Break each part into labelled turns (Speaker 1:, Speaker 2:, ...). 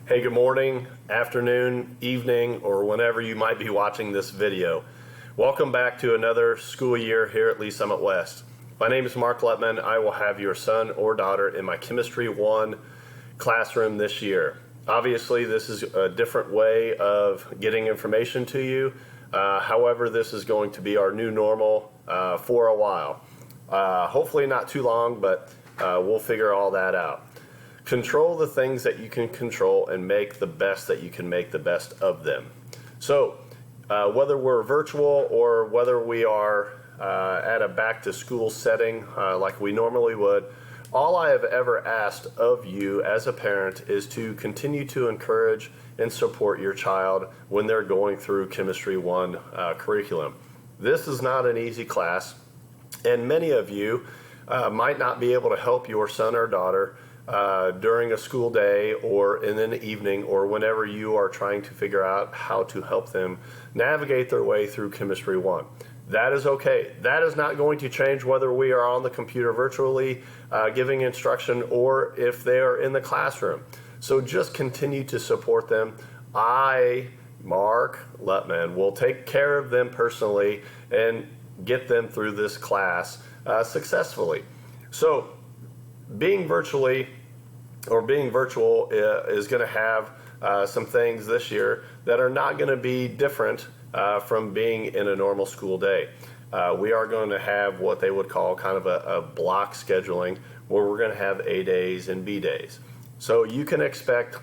Speaker 1: Hey, good morning, afternoon, evening, or whenever you might be watching this video. Welcome back to another school year here at Lee Summit West. My name is Mark Letman. I will have your son or daughter in my Chemistry 1 classroom this year. Obviously, this is a different way of getting information to you. However, this is going to be our new normal for a while. Hopefully not too long, but we'll figure all that out. Control the things that you can control and make the best that you can make the best of them. So whether we're virtual or whether we are at a back to school setting like we normally would, all I have ever asked of you as a parent is to continue to encourage and support your child when they're going through Chemistry 1 curriculum. This is not an easy class, and many of you might not be able to help your son or daughter during a school day or in an evening or whenever you are trying to figure out how to help them navigate their way through Chemistry 1. That is okay. That is not going to change whether we are on the computer virtually giving instruction or if they are in the classroom. So just continue to support them. I, Mark Letman, will take care of them personally and get them through this class successfully. So being virtual is going to have some things this year that are not going to be different from being in a normal school day. We are going to have what they would call kind of a block scheduling where we're going to have A days and B days. So you can expect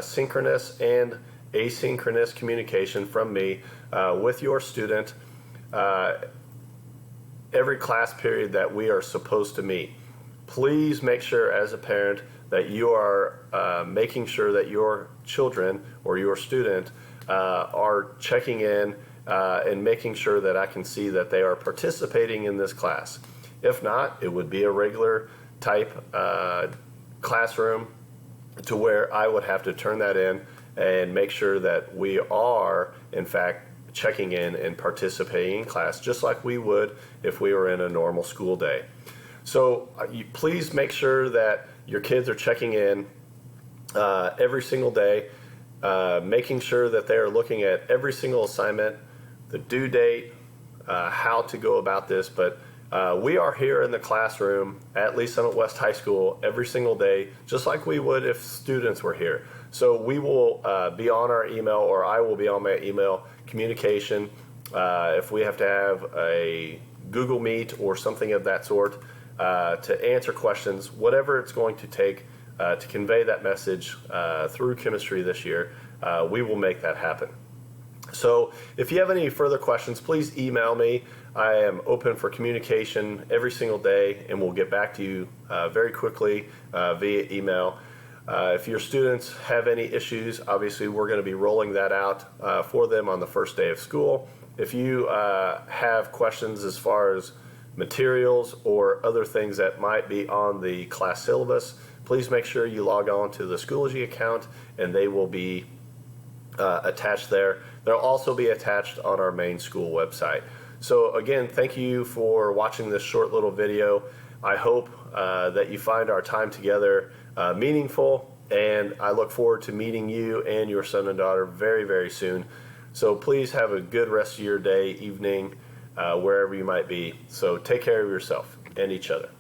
Speaker 1: synchronous and asynchronous communication from me with your student every class period that we are supposed to meet. Please make sure as a parent that you are making sure that your children or your student are checking in and making sure that I can see that they are participating in this class. If not, it would be a regular type classroom to where I would have to turn that in and make sure that we are, in fact, checking in and participating in class just like we would if we were in a normal school day. So please make sure that your kids are checking in every single day, making sure that they are looking at every single assignment, the due date, how to go about this. But we are here in the classroom at Lee Summit West High School every single day, just like we would if students were here. So we will be on our email, or I will be on my email communication. If we have to have a Google Meet or something of that sort, to answer questions, whatever it's going to take to convey that message through chemistry this year, we will make that happen. So if you have any further questions, please email me. I am open for communication every single day, and we'll get back to you very quickly via email. If your students have any issues, obviously we're going to be rolling that out for them on the first day of school. If you have questions as far as materials or other things that might be on the class syllabus, please make sure you log on to the Schoology account and they will be attached there. They'll also be attached on our main school website. So again, thank you for watching this short little video. I hope that you find our time together meaningful, and I look forward to meeting you and your son and daughter very, very soon. So please have a good rest of your day, evening, wherever you might be. So take care of yourself and each other.